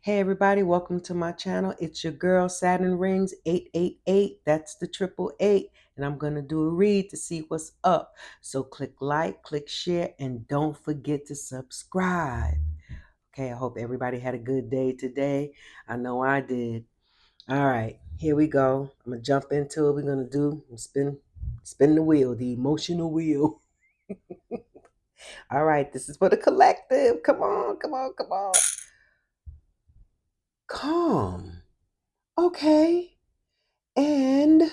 Hey everybody, welcome to my channel. It's your girl Saturn Rings 888. That's the triple eight. And I'm going to do a read to see what's up. So click like, click share, and don't forget to subscribe. Okay, I hope everybody had a good day today. I know I did. All right, here we go. I'm going to jump into it. We're going to do spin the wheel, the emotional wheel. All right, this is for the collective. Come on, come on, come on. Calm. Okay. And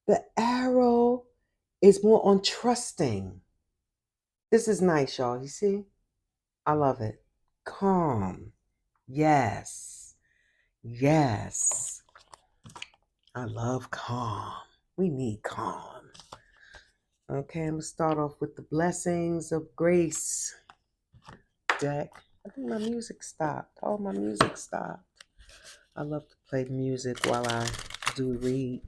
the arrow is more on trusting. This is nice, y'all. You see? I love it. Calm. Yes. Yes. I love calm. We need calm. Okay, I'm going to start off with the blessings of grace deck. I think my music stopped. Oh, my music stopped. I love to play music while I do read.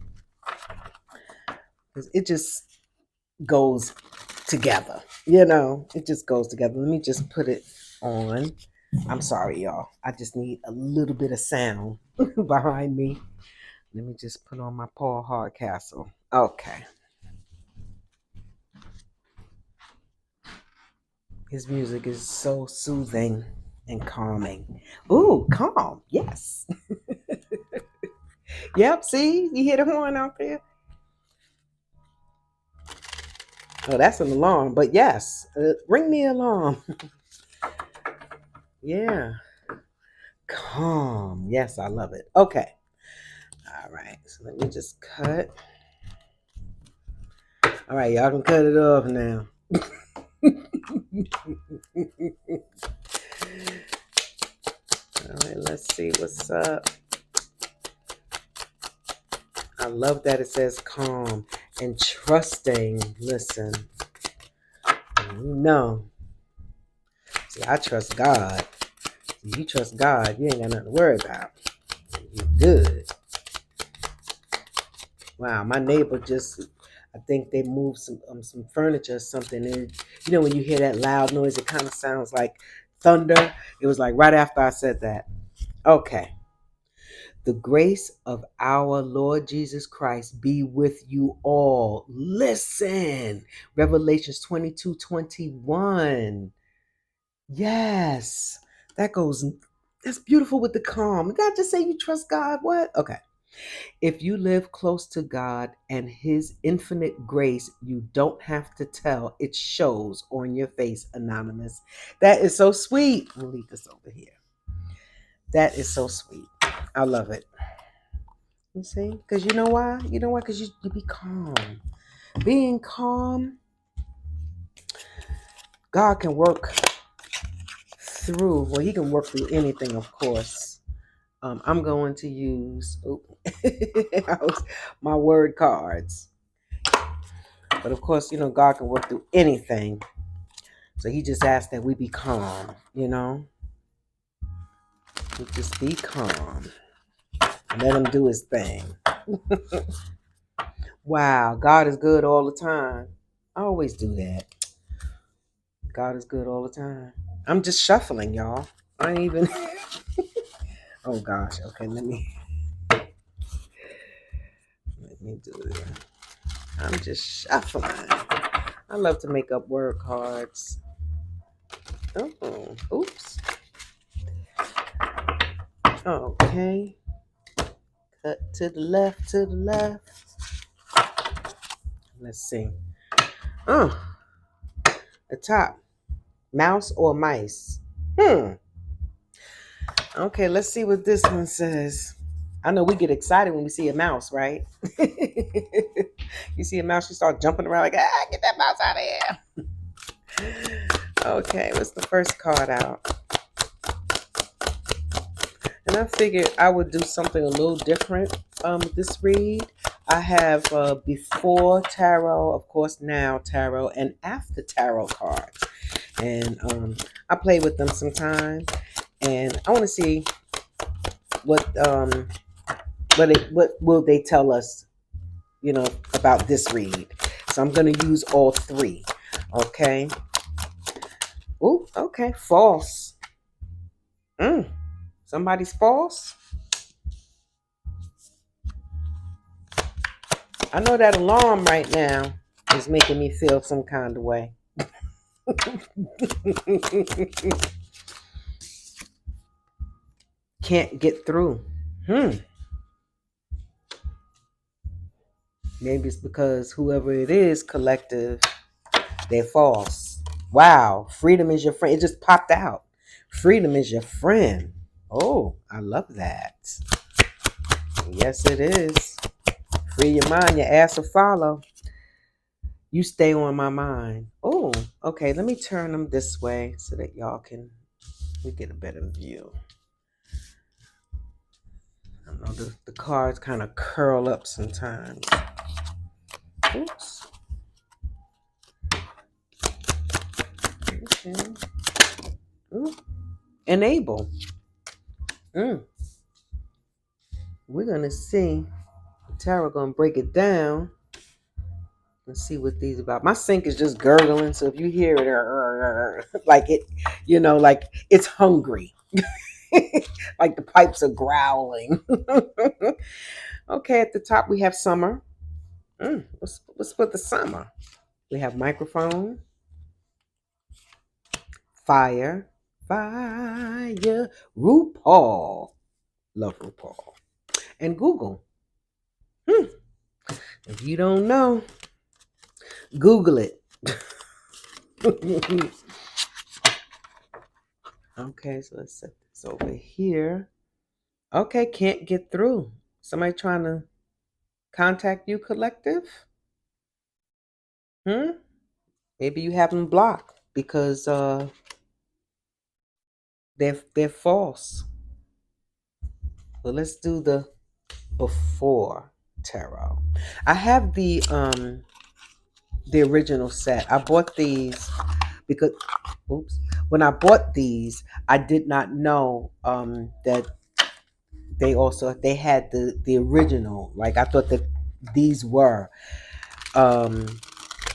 Because it just goes together. It just goes together. Let me just put it on. I'm sorry, y'all. I just need a little bit of sound behind me. Let me just put on my Paul Hardcastle. Okay. His music is so soothing and calming. Ooh, calm. Yes. Yep, see? You hear the horn out there? Oh, that's an alarm. But yes, ring the alarm. Yeah. Calm. Yes, I love it. Okay. All right. So let me just cut. All right, y'all can cut it off now. All right, let's see what's up. I love that it says calm and trusting. Listen, no. See, I trust God. You trust God, you ain't got nothing to worry about. You good. Wow, my neighbor just, I think they moved some furniture or something. And when you hear that loud noise, it kind of sounds like thunder. It was like right after I said that. Okay. The grace of our Lord Jesus Christ be with you all. Listen, Revelations 22:21. Yes, that's beautiful with the calm. Did I just say you trust God? What? Okay. If you live close to God and His infinite grace, you don't have to tell. It shows on your face, Anonymous. That is so sweet. We'll leave this over here. That is so sweet. I love it. You see? Because you know why? You know why? Because you be calm. Being calm, God can work through, well, He can work through anything, of course. I'm going to use my word cards. But of course, God can work through anything. So He just asked that we be calm, We just be calm. Let Him do His thing. Wow, God is good all the time. I always do that. God is good all the time. I'm just shuffling, y'all. I ain't even. Oh gosh. Okay, let me do it. I'm just shuffling. I love to make up word cards. Oh, oops. Okay. Cut to the left, to the left. Let's see. Oh, the top. Mouse or mice? Okay, let's see what this one says. I know we get excited when we see a mouse, right? You see a mouse, you start jumping around like, get that mouse out of here. Okay, what's the first card out? And I figured I would do something a little different with this read. I have before tarot, of course, now tarot, and after tarot cards. And I play with them sometime. And I want to see what will they tell us, about this read. So I'm going to use all three. Okay. Ooh, okay. False. Somebody's false? I know that alarm right now is making me feel some kind of way. Can't get through. Maybe it's because whoever it is, collective, they're false. Wow, freedom is your friend. It just popped out. Freedom is your friend. Oh, I love that. Yes, it is. Free your mind, your ass will follow. You stay on my mind. Oh, okay. Let me turn them this way so that y'all can we get a better view. I know the cards kind of curl up sometimes. Oops. Okay. Ooh. Enable. We're gonna see. Tara gonna break it down. Let's see what these about. My sink is just gurgling, so if you hear it, like it, like it's hungry, like the pipes are growling. Okay, at the top we have summer. What's with the summer? We have microphone, fire, RuPaul, love RuPaul, and Google. If you don't know, Google it. Okay, so let's set this over here. Okay, can't get through. Somebody trying to contact you, collective? Maybe you have them blocked because they're false. Well, let's do the before tarot. I have the original set. I bought these because when I bought these, I did not know that they had the original. Like I thought that these were and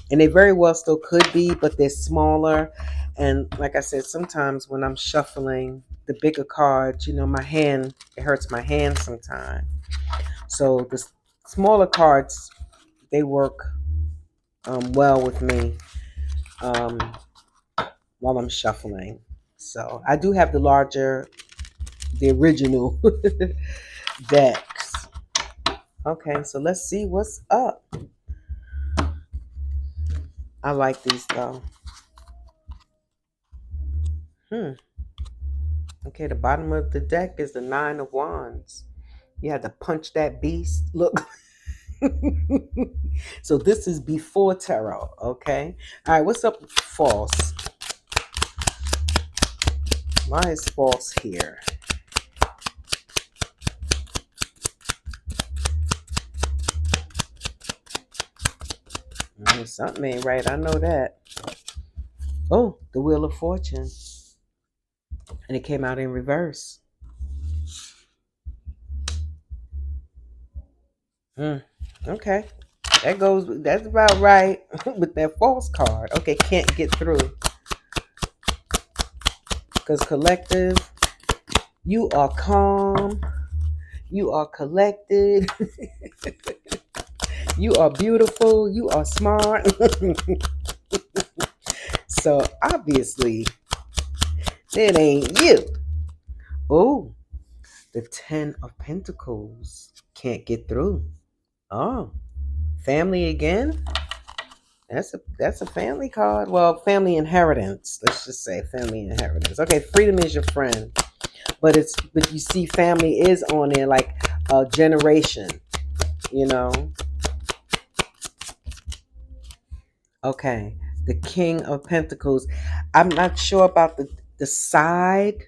they very well still could be, but they're smaller. And like I said, sometimes when I'm shuffling the bigger cards, my hand, it hurts my hand sometimes. So the smaller cards, they work well with me um, while I'm shuffling. So I do have the original decks. Okay, so let's see what's up. I like these though. Okay, the bottom of the deck is the Nine of Wands. You had to punch that beast. Look. So this is before tarot, okay? All right, what's up with false? Why is false here? Something ain't right. I know that. Oh, the Wheel of Fortune. And it came out in reverse. Okay. That's about right with that false card. Okay, can't get through. Because collective, you are calm. You are collected. You are beautiful. You are smart. So obviously, it ain't you. Oh, the Ten of Pentacles can't get through. Oh, family again? That's a family card. Well, family inheritance. Let's just say family inheritance. Okay, freedom is your friend. But you see family is on there like a generation, you know. Okay, the King of Pentacles. I'm not sure about the side.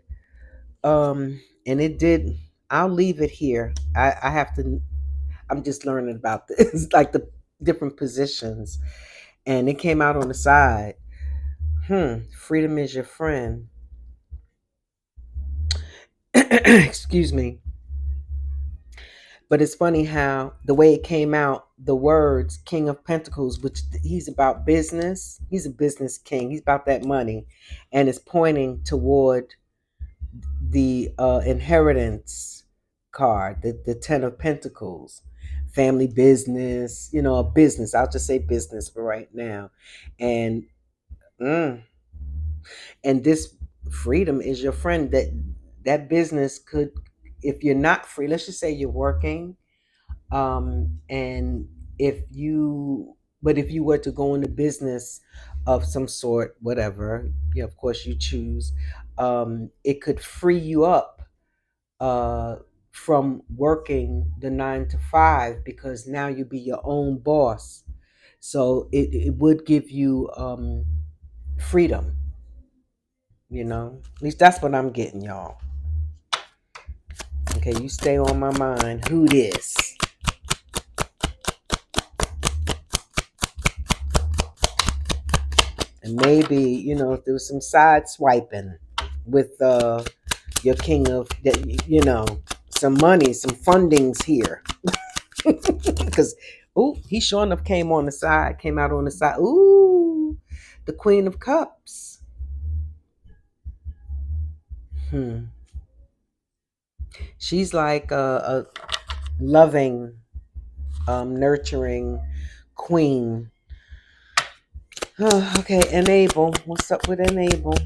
And it did. I'll leave it here. I have to. I'm just learning about this, like the different positions, and it came out on the side. Freedom is your friend. Excuse me. But it's funny how the way it came out, the words King of Pentacles, which he's about business. He's a business king. He's about that money, and it's pointing toward the inheritance card, the Ten of Pentacles, family business, a business. I'll just say business for right now. And mm, and this freedom is your friend. That business could, if you're not free, let's just say you're working, and if you but if you were to go into business of some sort, whatever, of course you choose, it could free you up uh from working the 9 to 5, because now you be your own boss. So it would give you freedom, at least that's what I'm getting, y'all. Okay, you stay on my mind. Who this? And maybe, if there was some side swiping with your king of that, some money, some fundings here. Because he sure enough came out on the side. Ooh, the Queen of Cups. She's like a loving, nurturing queen. Okay, enable. What's up with enable?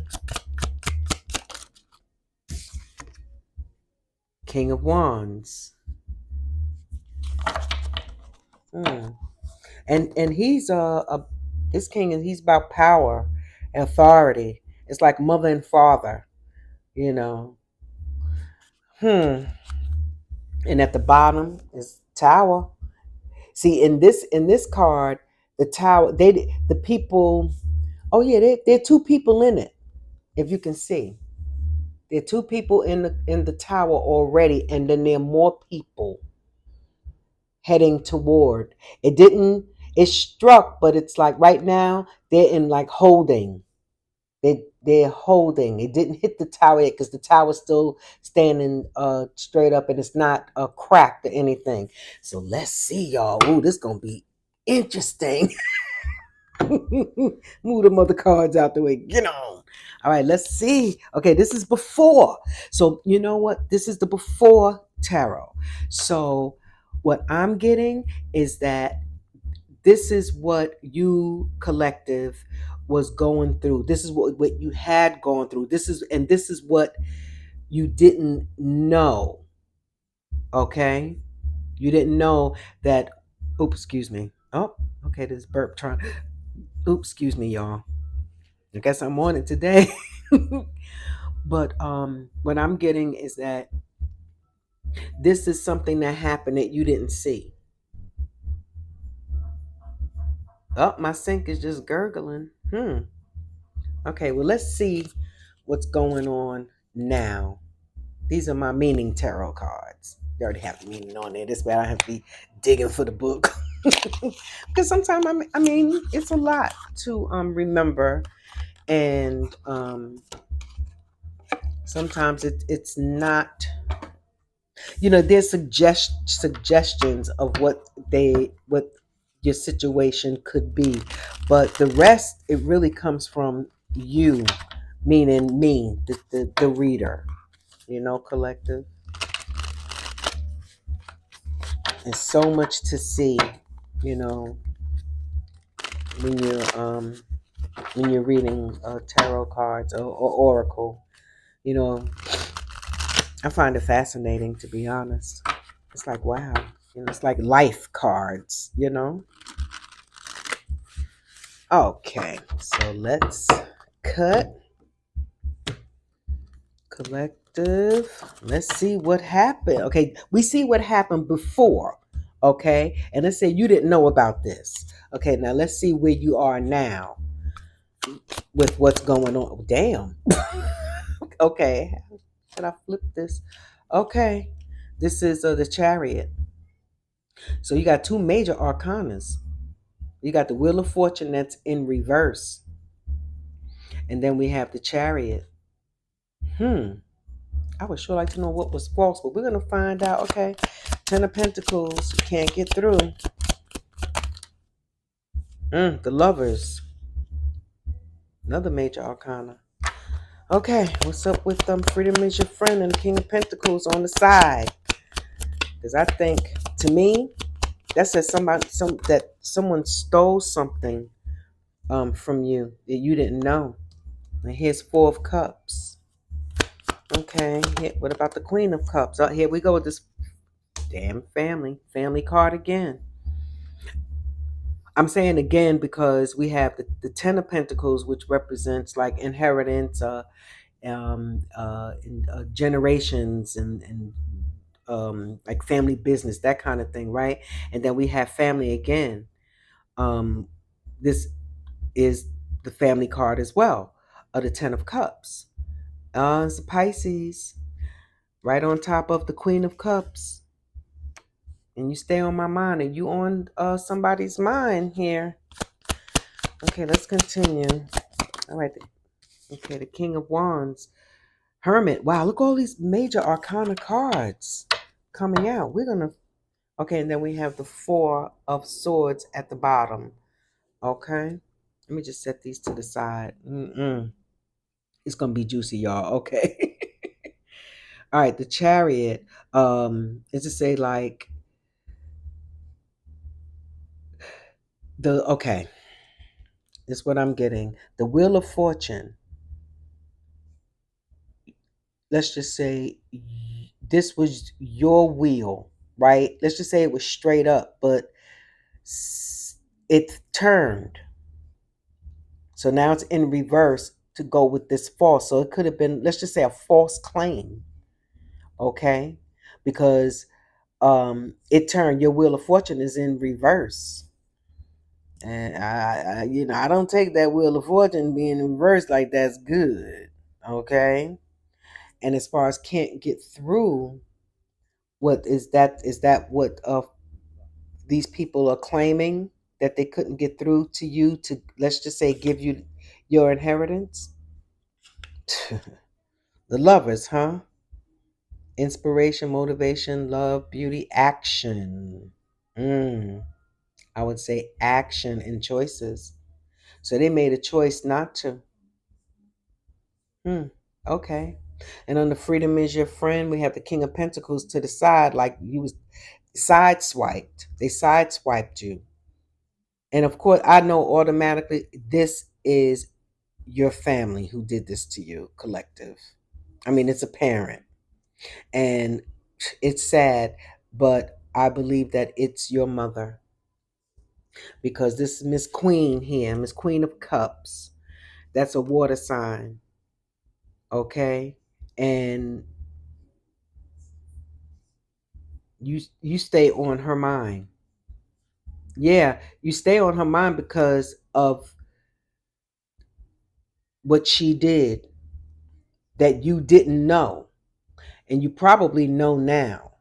King of Wands. And he's this king, and he's about power, authority. It's like mother and father, you know. And at the bottom is Tower. See, in this card, the Tower, the people. Oh yeah, there are 2 people in it. If you can see, there are 2 people in the tower already, and then there are more people heading toward. It didn't. It struck, but it's like right now they're in like holding. They're holding. It didn't hit the tower yet, because the tower's still standing straight up, and it's not cracked or anything. So let's see, y'all. Ooh, this gonna be interesting. Move the mother cards out the way. Get on. All right, let's see. Okay, this is before. So you know what? This is the before tarot. So what I'm getting is that this is what you collective was going through. This is what you had gone through. This is what you didn't know. Okay? You didn't know that. Oops, excuse me. Oh, okay, this burp trying. Oops, excuse me, y'all. I guess I'm on it today. But what I'm getting is that this is something that happened that you didn't see. Oh, my sink is just gurgling. Okay, well, let's see what's going on now. These are my meaning tarot cards. They already have the meaning on there. This way I don't have to be digging for the book. Because sometimes, it's a lot to remember. And sometimes it's not, there's suggestions of what your situation could be. But the rest, it really comes from you, meaning me, the reader, collective. There's so much to see, you know, when you're reading tarot cards or oracle. You know, I find it fascinating, to be honest. It's like, wow, it's like life cards. Okay, so let's cut collective. Let's see what happened. Okay, we see what happened before. Okay, and let's say you didn't know about this. Okay, now let's see where you are now with what's going on. Damn. Okay, can I flip this? Okay, this is the Chariot. So you got 2 major arcanas. You got the Wheel of Fortune that's in reverse, and then we have the Chariot. I would sure like to know what was false, but we're gonna find out. Okay, 10 of Pentacles, can't get through. The Lovers, another major arcana. Okay, what's up with freedom is your friend and the King of Pentacles on the side? Because I think, to me, that says someone stole something from you that you didn't know. And here's Four of Cups. Okay, what about the Queen of Cups? Oh, here we go with this damn family card again. I'm saying again because we have the Ten of Pentacles, which represents like inheritance, generations and like family business, that kind of thing, right? And then we have family again. This is the family card as well, of the Ten of Cups. It's a Pisces, right on top of the Queen of Cups. And you stay on my mind, and you on somebody's mind here. Okay, let's continue. All right. Okay, the King of Wands. Hermit. Wow, look, all these major arcana cards coming out. Okay, and then we have the Four of Swords at the bottom. Okay. Let me just set these to the side. It's going to be juicy, y'all. Okay. All right, the Chariot. Is to say like okay. This is what I'm getting. The Wheel of Fortune. Let's just say this was your wheel, right? Let's just say it was straight up, but it turned. So now it's in reverse to go with this false. So it could have been, let's just say, a false claim, okay? Because it turned. Your Wheel of Fortune is in reverse. And I don't take that Wheel of Fortune being in reverse like that's good, okay? And as far as can't get through, what is that? Is that what these people are claiming, that they couldn't get through to you to, let's just say, give you your inheritance? The Lovers, huh? Inspiration, motivation, love, beauty, action. I would say action and choices. So they made a choice not to. Okay. And on the Freedom is your friend, we have the King of Pentacles to the side, like you was sideswiped. They sideswiped you. And of course, I know automatically this is your family who did this to you, collective. I mean, it's apparent. And it's sad, but I believe that it's your mother, because this is Miss Queen here, Miss Queen of Cups. That's a water sign, okay? And you stay on her mind. Yeah, you stay on her mind because of what she did that you didn't know, and you probably know now.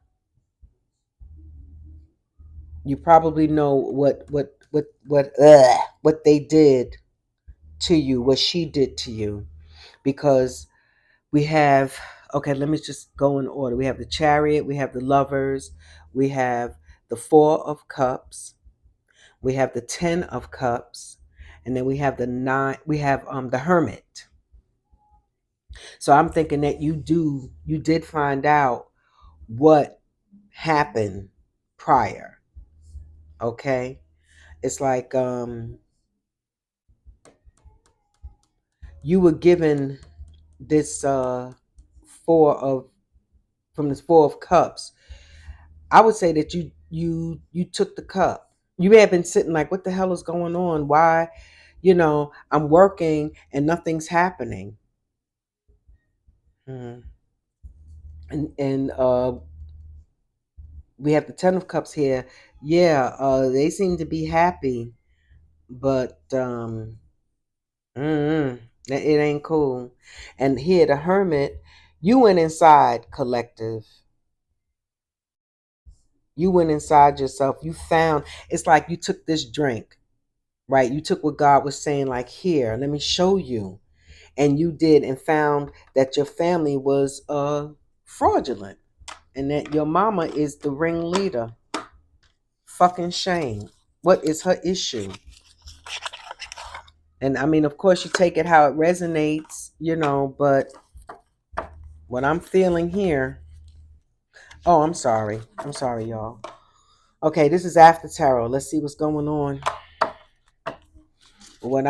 You probably know what they did to you, what she did to you, because we have, okay, let me just go in order. We have the Chariot, we have the Lovers, we have the Four of Cups, we have the Ten of Cups, and then we have the nine. We have the Hermit. So I'm thinking that you did find out what happened prior. Okay, it's like you were given this four of from this Four of Cups. I would say that you took the cup. You may have been sitting like, what the hell is going on? Why, I'm working and nothing's happening. Hmm. And we have the Ten of Cups here. Yeah, they seem to be happy, but it ain't cool. And here, the Hermit, you went inside, collective. You went inside yourself. You found, it's like you took this drink, right? You took what God was saying, like, here, let me show you. And you did, and found that your family was fraudulent, and that your mama is the ringleader. Fucking shame. What is her issue? And I mean, of course, you take it how it resonates, but what I'm feeling here. Oh, I'm sorry. I'm sorry, y'all. Okay, this is after tarot. Let's see what's going on. What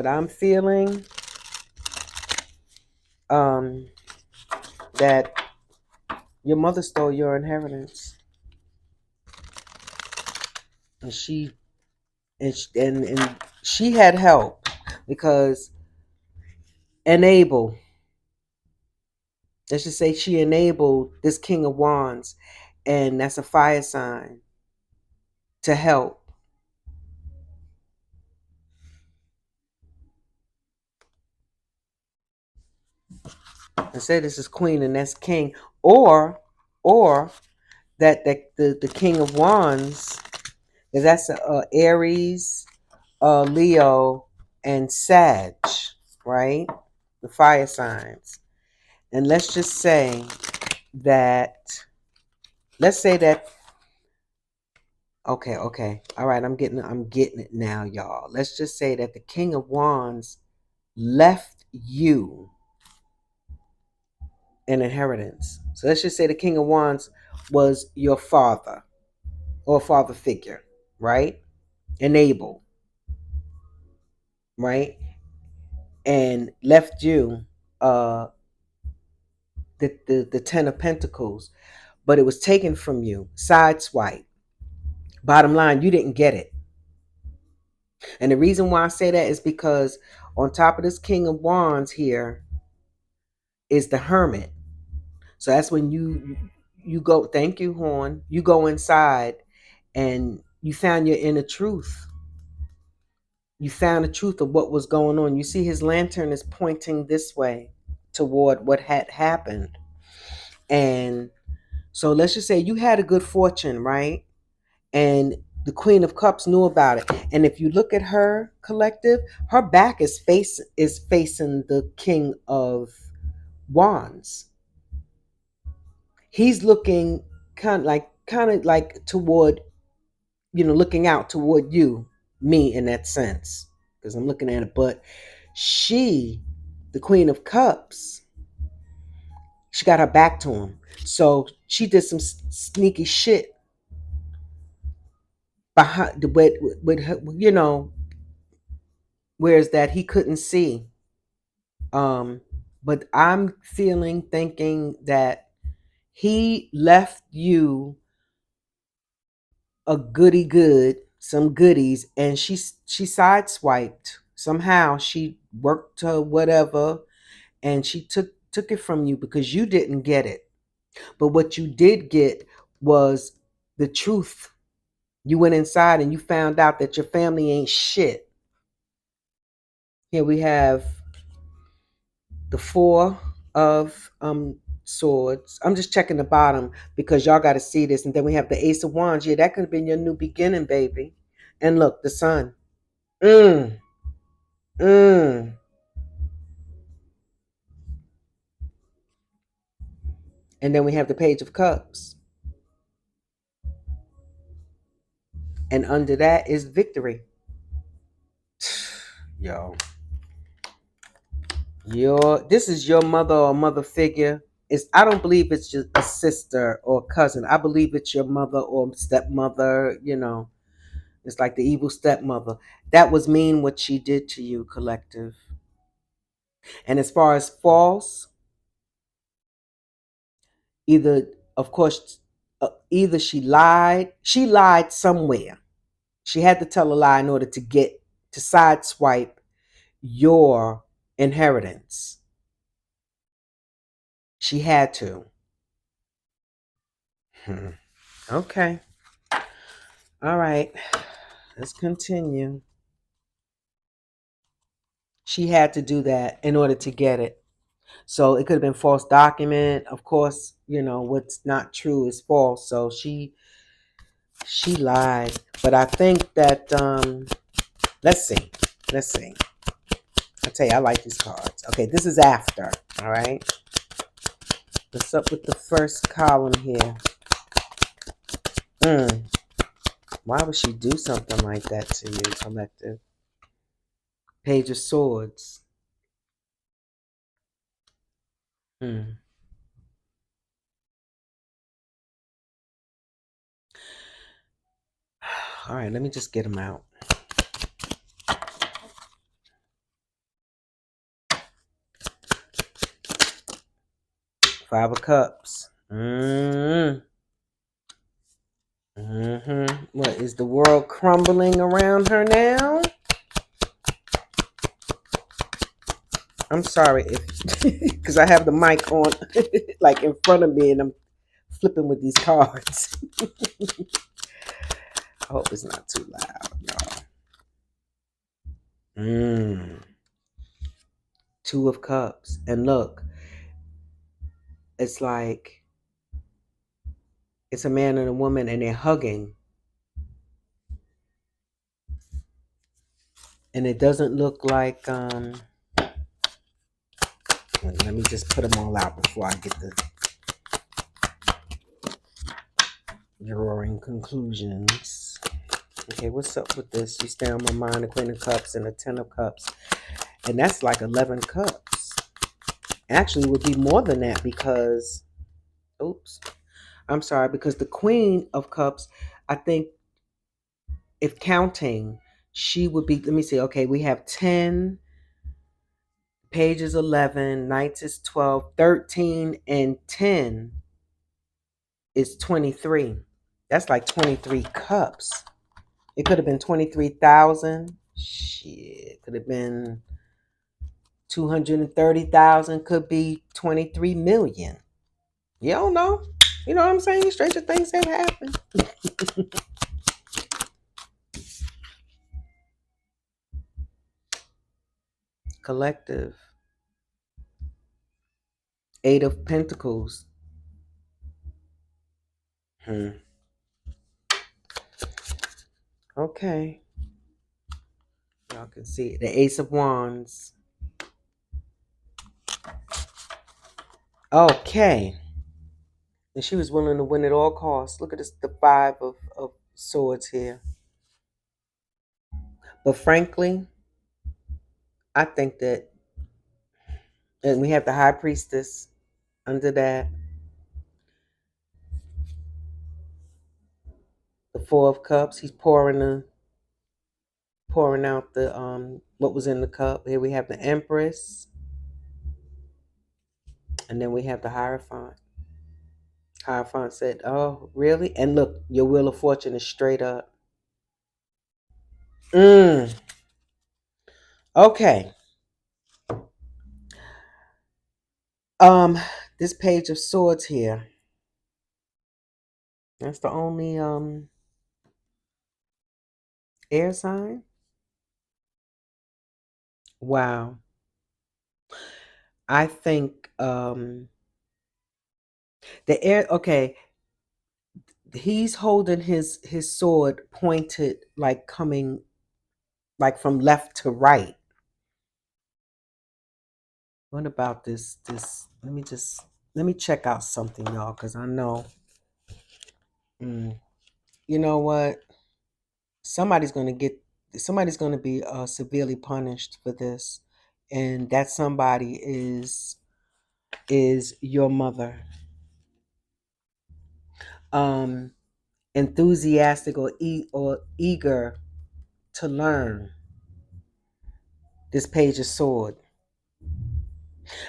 I'm feeling, um, that your mother stole your inheritance, and she had help because enable. Let's just say she enabled this King of Wands, and that's a fire sign to help. And say this is Queen and that's King, or that the King of Wands, because that's Aries, Leo, and Sag, right? The fire signs. And let's just say that, let's say that, okay. All right, I'm getting it now, y'all. Let's just say that the King of Wands left you an inheritance. So let's just say the King of Wands was your father or father figure, right? Enable, right? And left you uh the Ten of Pentacles, but it was taken from you. Sideswipe. Bottom line, you didn't get it. And the reason why I say that is because on top of this King of Wands here is the Hermit. So that's when you go, thank you, Horn. You go inside and you found your inner truth. You found the truth of what was going on. You see his lantern is pointing this way toward what had happened. And so let's just say you had a good fortune, right? And the Queen of Cups knew about it. And if you look at her collective, her back is facing the King of Wands. He's looking kind of like toward, looking out toward you, me in that sense, because I'm looking at it. But she, the Queen of Cups, she got her back to him. So she did some sneaky shit behind with her, whereas that he couldn't see. But I'm thinking that he left you a goody good, some goodies, and she sideswiped somehow. She worked to whatever, and she took it from you because you didn't get it. But what you did get was the truth. You went inside and you found out that your family ain't shit. Here we have the Four of Swords. I'm just checking the bottom because y'all got to see this. And then we have the Ace of Wands. Yeah, that could have been your new beginning, baby. And look, the Sun. Mm, mm. And then we have the Page of Cups. And under that is victory. Yo. This is your mother or mother figure. I don't believe it's just a sister or cousin. I believe it's your mother or stepmother, It's like the evil stepmother. That was mean what she did to you, collective. And as far as false, either, of course, either she lied somewhere. She had to tell a lie in order to sideswipe your inheritance. She had to. Okay. All right. Let's continue. She had to do that in order to get it. So it could have been false document. Of course, what's not true is false. So she lied. But I think that let's see. Let's see. I tell you, I like these cards. Okay, this is after. All right. What's up with the first column here? Why would she do something like that to you, collective? Page of Swords. Hmm. All right, let me just get them out. Five of Cups. What, is the world crumbling around her now? I'm sorry if because I have the mic on like in front of me and I'm flipping with these cards. I hope it's not too loud, y'all. Two of Cups. And look, it's like it's a man and a woman and they're hugging. And it doesn't look like let me just put them all out before I get the drawing conclusions. Okay, what's up with this? You stay on my mind, the Queen of Cups and the Ten of Cups. And that's like 11 cups. Actually, it would be more than that because, oops, I'm sorry, because the Queen of Cups, I think if counting, she would be, let me see, okay, we have 10, pages 11, knights is 12, 13, and 10 is 23. That's like 23 cups. It could have been 23,000. Shit, could have been 230,000, could be 23 million. You don't know. You know what I'm saying? Stranger things have happened. Collective. Eight of Pentacles. Okay. Y'all can see it. The Ace of Wands. Okay. And she was willing to win at all costs. Look at this, the Five of Swords here. But frankly, I think that, and we have the High Priestess under that. The Four of Cups. He's pouring out the what was in the cup. Here we have the Empress. And then we have the Hierophant. Hierophant said, "Oh, really?" And look, your Wheel of Fortune is straight up. Okay. This Page of Swords here. That's the only air sign. Wow. I think the air. Okay, he's holding his sword pointed, like coming, like from left to right. What about this? Let me check out something, y'all, because I know. You know what? Somebody's gonna get. Somebody's gonna be severely punished for this, and that somebody is your mother. Um, Enthusiastic or eager to learn this Page of Sword,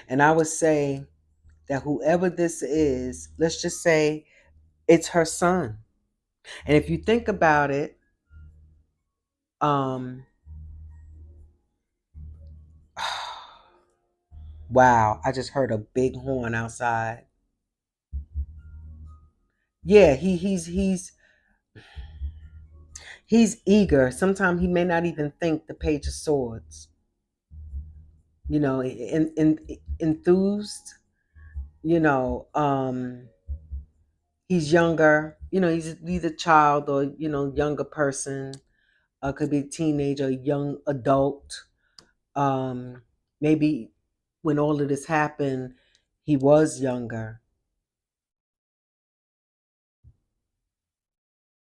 and I would say that whoever this is, let's just say it's her son. And if you think about it, um, wow, I just heard a big horn outside. Yeah, he's eager. Sometimes he may not even think the Page of Swords. You know, enthused. You know, he's younger. You know, he's either child or younger person. Could be a teenager, young adult. Maybe when all of this happened, he was younger.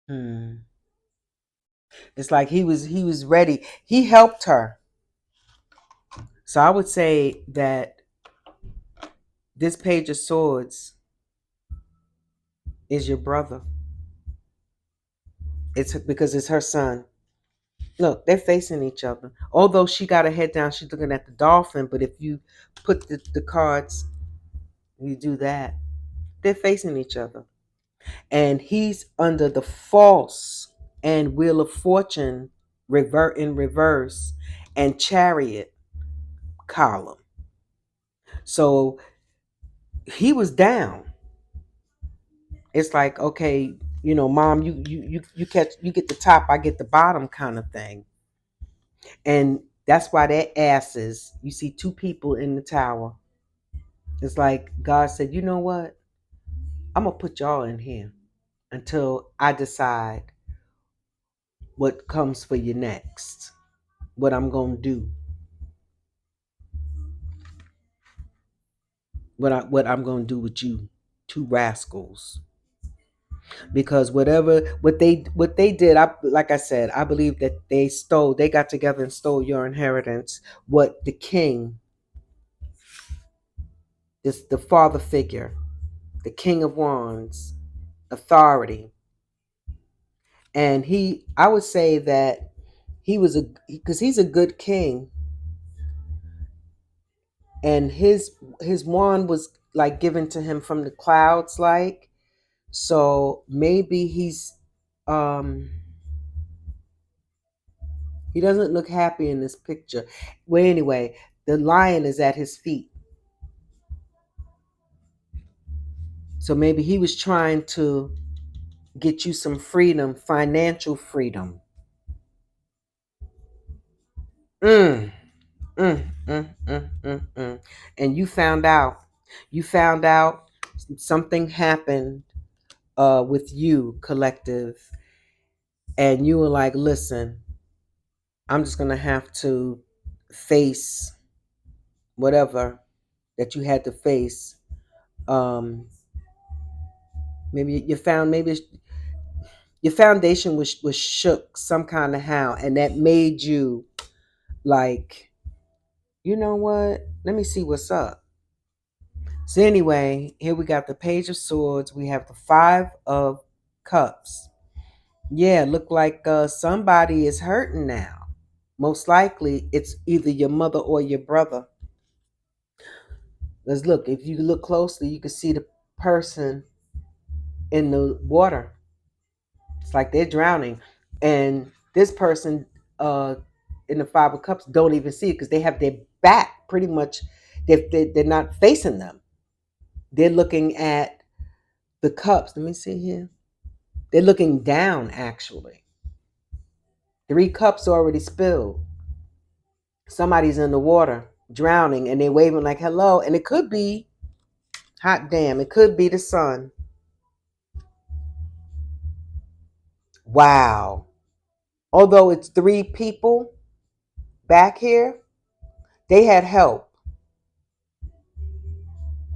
Hmm. It's like he was ready. He helped her. So I would say that This Page of Swords is your brother. It's because it's her son. Look, they're facing each other. Although she got her head down, she's looking at the dolphin. But if you put the cards, you do that, they're facing each other. And he's under the false and Wheel of Fortune revert in reverse and Chariot column. So he was down. It's like, okay, mom, you catch, you get the top, I get the bottom kind of thing. And that's why that asses, you see two people in the tower. It's like God said, you know what? I'm gonna put y'all in here until I decide what comes for you next. What I'm gonna do. What I'm gonna do with you, two rascals. Because what they did, I like I said, I believe that they got together and stole your inheritance. What the king, is the father figure, the king of wands, authority. And I would say that because he's a good king, and his wand was like given to him from the clouds, like, so maybe um he doesn't look happy in this picture. Well, anyway, the lion is at his feet. So maybe he was trying to get you some freedom, financial freedom. Mm, mm. And you found out something happened with you, collective, and you were like, listen, I'm just gonna have to face whatever that you had to face. Um, maybe your foundation was shook some kind of how, and that made you like, you know what? Let me see what's up. So anyway, here we got the Page of Swords. We have the Five of Cups. Yeah, look like somebody is hurting now. Most likely, it's either your mother or your brother. Let's look. If you look closely, you can see the person in the water. It's like they're drowning, and this person in the Five of Cups don't even see it because they have their back pretty much. They're not facing them. They're looking at the cups. Let me see here. They're looking down. Actually, three cups already spilled. Somebody's in the water drowning, and they're waving like hello. And it could be, hot damn, it could be the sun. Wow. Although it's three people back here, they had help.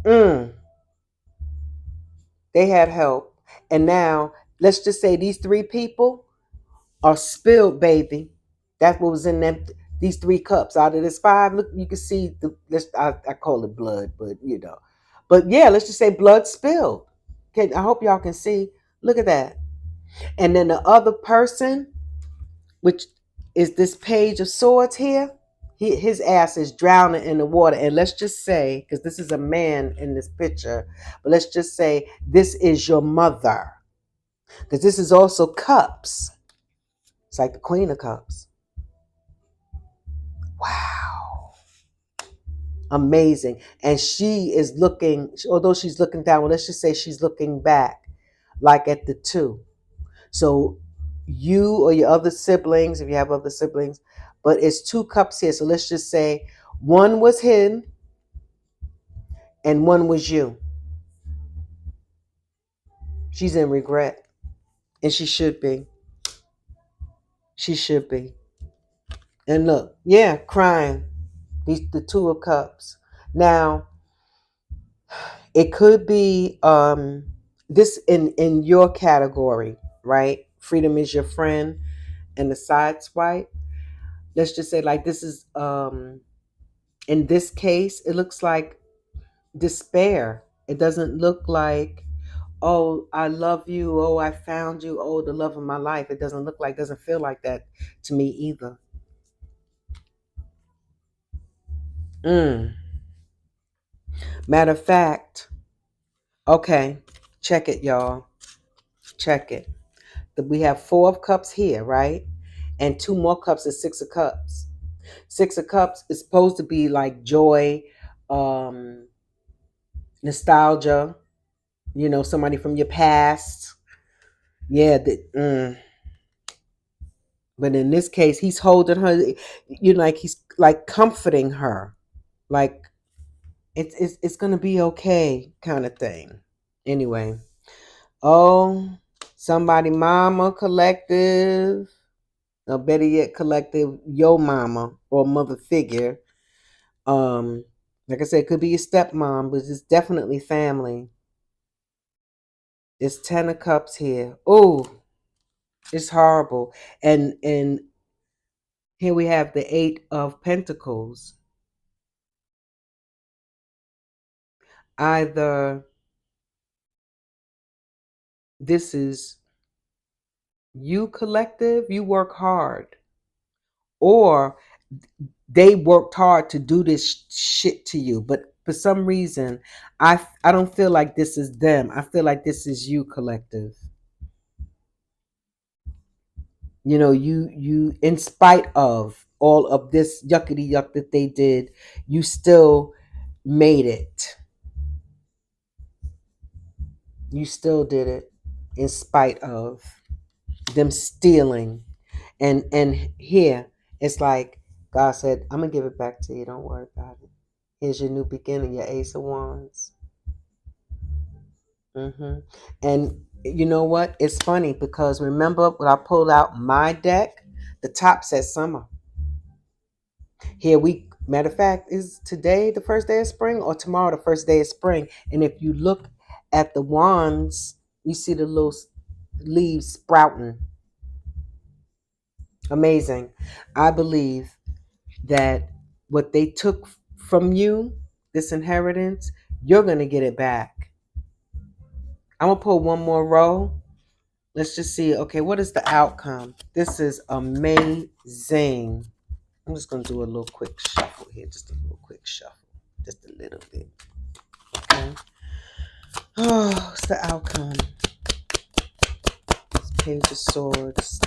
Mm, they had help. And now, let's just say these three people are spilled, baby. That's what was in them. These three cups out of this five. Look, you can see the. I call it blood, but but yeah, let's just say blood spilled. Okay, I hope y'all can see. Look at that. And then the other person, which is this Page of Swords here, his ass is drowning in the water. And let's just say, because this is a man in this picture, but let's just say this is your mother, because this is also cups. It's like the Queen of Cups. Wow. Amazing. And she is looking, although she's looking down, well, let's just say she's looking back, like at the two. So you or your other siblings, if you have other siblings, but it's two cups here. So let's just say one was him and one was you. She's in regret. And she should be. She should be. And look, yeah, crying. These the two of cups. Now, it could be this in your category, right? Freedom is your friend and the side swipe. Let's just say like this is in this case, it looks like despair. It doesn't look like, oh, I love you. Oh, I found you. Oh, the love of my life. It doesn't look like, doesn't feel like that to me either. Mm. Matter of fact, okay, check it, y'all. Check it. We have 4 of cups here, right? And 2 more cups is 6 of cups. 6 of cups is supposed to be like joy, um, nostalgia, somebody from your past. Yeah, but in this case, he's holding her, like he's like comforting her, like it's gonna be okay, kind of thing. Anyway, oh, somebody mama collective, or better yet, collective, your mama or mother figure. Like I said, it could be your stepmom, but it's definitely family. It's 10 of cups here. Oh, it's horrible. And here we have the 8 of pentacles. Either this is you collective, you work hard, or they worked hard to do this shit to you, but for some reason I don't feel like this is them. I feel like this is you collective. You in spite of all of this yuckity yuck that they did, you still made it. You still did it in spite of them stealing. And here it's like God said, I'm gonna give it back to you. Don't worry about it. Here's your new beginning, your Ace of Wands. And you know what? It's funny because remember when I pulled out my deck, the top says summer. Here we, matter of fact, is today the first day of spring or tomorrow the first day of spring? And if you look at the wands, you see the little leaves sprouting. Amazing. I believe that what they took from you, this inheritance, you're going to get it back. I'm going to pull one more row. Let's just see. Okay, what is the outcome? This is amazing. I'm just going to do a little quick shuffle here. Just a little quick shuffle. Just a little bit. Okay. Oh, it's the outcome. It's Page of Swords.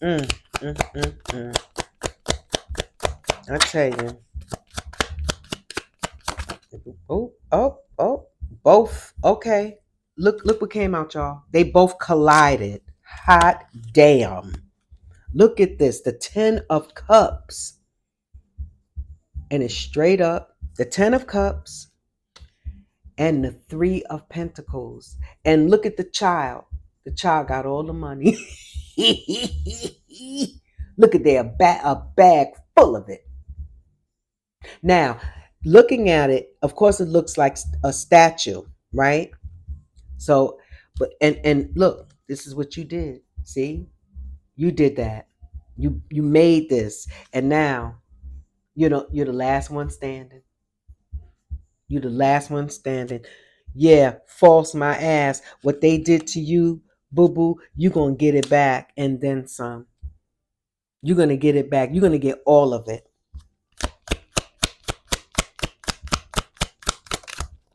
Mm, mm, mm, mm. I tell you. Oh. Both. Okay. Look what came out, y'all. They both collided. Hot damn. Look at this. The 10 of cups. And it's straight up. The 10 of cups and the 3 of pentacles. And look at the child. The child got all the money. Look at there, a bag full of it. Now, looking at it, of course, it looks like a statue, right? So, but and look, this is what you did. See, you did that. You made this, and now you're the last one standing. You're the last one standing. Yeah, false my ass. What they did to you, boo boo, you gonna get it back, and then some. You're gonna get it back. You're gonna get all of it.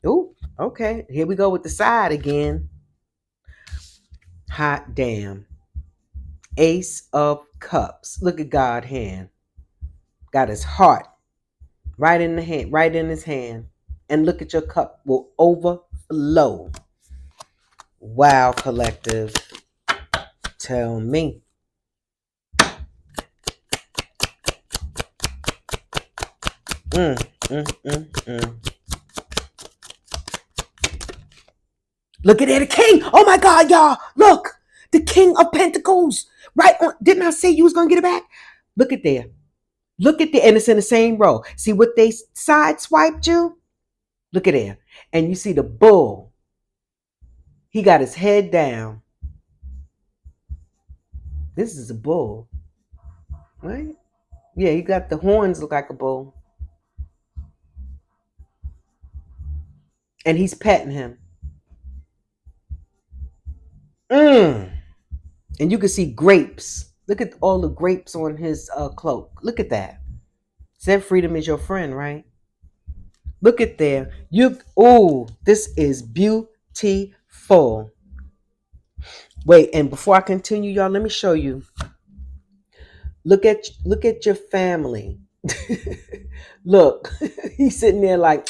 Ooh, okay. Here we go with the side again. Hot damn. Ace of Cups. Look at God hand. Got his heart right in the hand, right in his hand. And look at your cup will overflow. Wow, collective. Tell me. Mm, mm, mm, mm. Look at it, the king. Oh my God, y'all. Look. The King of Pentacles. Right on. Didn't I say you was going to get it back? Look at there. Look at there. And it's in the same row. See what they side swiped you? Look at there. And you see the bull. He got his head down. This is a bull. Right? Yeah, he got the horns look like a bull. And he's petting him. Mm. And you can see grapes. Look at all the grapes on his cloak. Look at that. Said freedom is your friend, right? Look at there. This is beautiful. Wait, and before I continue, y'all, let me show you. Look at your family. Look, he's sitting there like,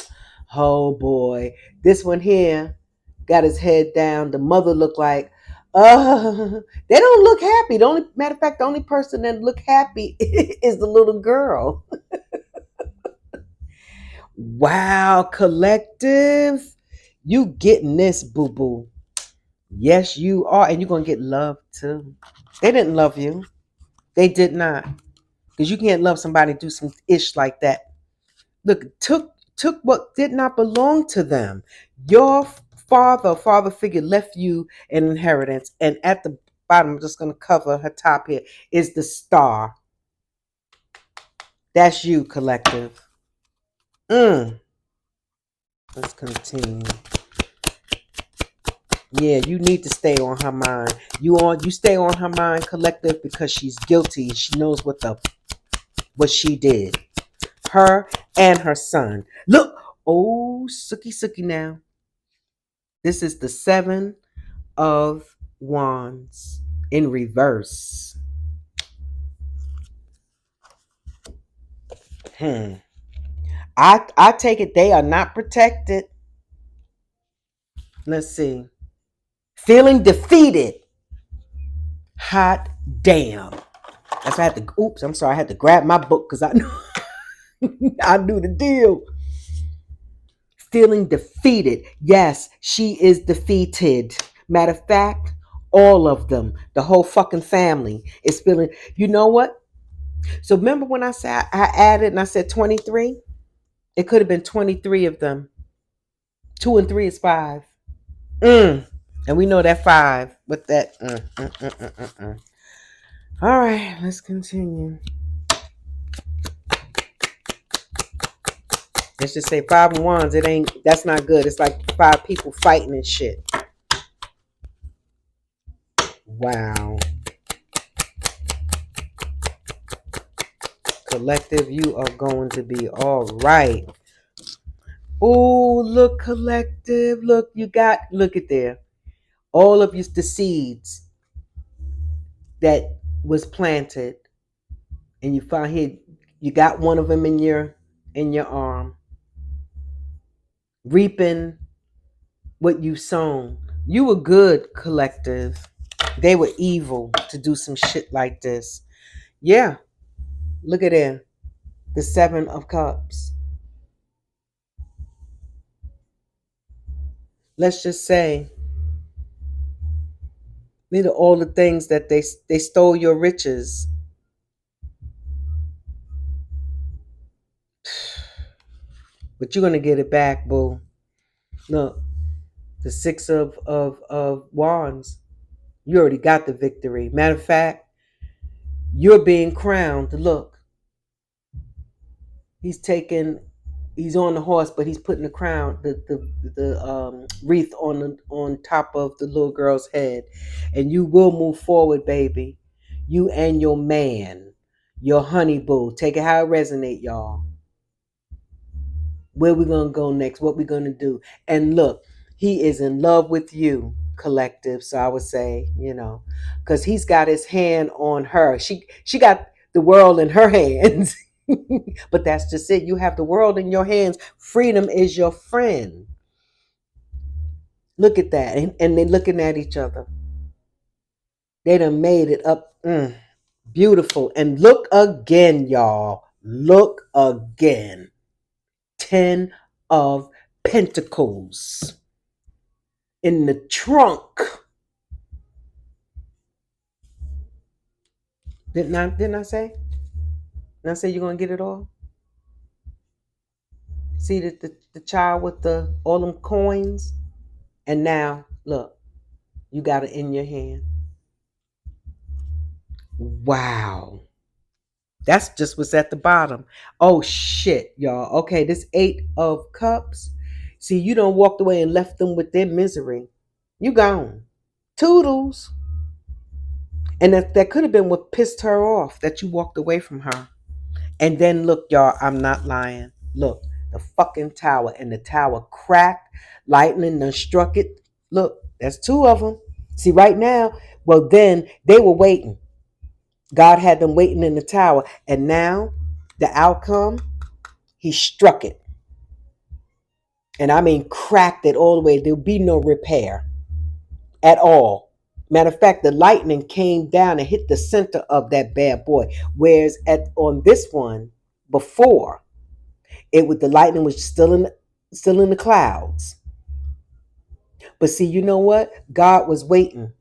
oh boy. This one here got his head down. The mother looked like, they don't look happy. The only matter of fact, the only person that look happy is the little girl. Wow, collective. You getting this, boo-boo. Yes, you are. And you're gonna get love too. They didn't love you. They did not. Because you can't love somebody do some ish like that. Look, took what did not belong to them. Your father figure left you an inheritance. And at the bottom, I'm just gonna cover her top here, is the star. That's you, collective. Let's continue. Yeah, you need to stay on her mind. You stay on her mind, collective, because she's guilty. She knows what she did. Her and her son. Look, oh, Suki now. This is the 7 of Wands in reverse. I take it they are not protected. Let's see. Feeling defeated. Hot damn. That's why I had to. Oops, I'm sorry. I had to grab my book because I knew I knew the deal. Feeling defeated. Yes, she is defeated. Matter of fact, all of them, the whole fucking family is feeling. You know what? So remember when I said I added and I said 23? It could have been 23 of them. 2 and 3 is 5. And we know that 5 with that. All right, let's continue. Let's just say 5 and 1s. It ain't. That's not good. It's like 5 people fighting and shit. Wow. Collective, you are going to be all right. Oh, look, collective. Look, look at there. All of you, the seeds that was planted. And you found here, you got one of them in your arm. Reaping what you sown. You were good, collective. They were evil to do some shit like this. Yeah. Look at there. The 7 of Cups. Let's just say, look at all the things that they stole your riches. But you're gonna get it back, boo. Look, the 6 of Wands. You already got the victory. Matter of fact, you're being crowned. Look, he's on the horse, but he's putting the crown, the wreath on top of the little girl's head, and you will move forward, baby. You and your man, your honey boo. Take it how it resonate, y'all. Where we gonna go next? What we gonna do? And look, he is in love with you, collective. So I would say, because he's got his hand on her. She got the world in her hands. But that's just it. You have the world in your hands. Freedom is your friend. Look at that. And they're looking at each other. They done made it up. Beautiful. And look again, y'all. Look again. 10 of Pentacles in the trunk. Didn't I say? Didn't I say you're gonna get it all? See the child with all them coins? And now look, you got it in your hand. Wow. That's just what's at the bottom. Oh shit, y'all. Okay, this 8 of Cups. See, you don't walked away and left them with their misery. You gone. Toodles. And that could have been what pissed her off, that you walked away from her. And then look, y'all, I'm not lying. Look, the fucking tower, and the tower cracked. Lightning done struck it. Look, there's two of them. See, right now, well, then they were waiting. God had them waiting in the tower. And now the outcome, he struck it. And I mean cracked it all the way. There'll be no repair at all. Matter of fact, the lightning came down and hit the center of that bad boy. Whereas on this one, before, it with the lightning was still in the clouds. But see, you know what? God was waiting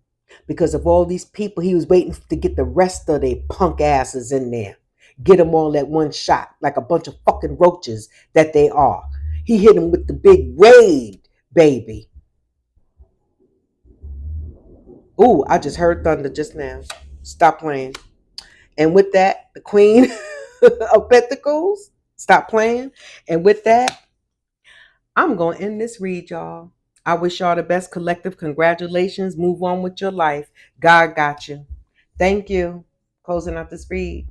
because of all these people. He was waiting to get the rest of their punk asses in there. Get them all at one shot, like a bunch of fucking roaches that they are. He hit them with the big raid, baby. Ooh, I just heard thunder just now. Stop playing. And with that, the Queen of Pentacles, stop playing. And with that, I'm going to end this read, y'all. I wish y'all the best. Collective congratulations. Move on with your life. God got you. Thank you. Closing out this read.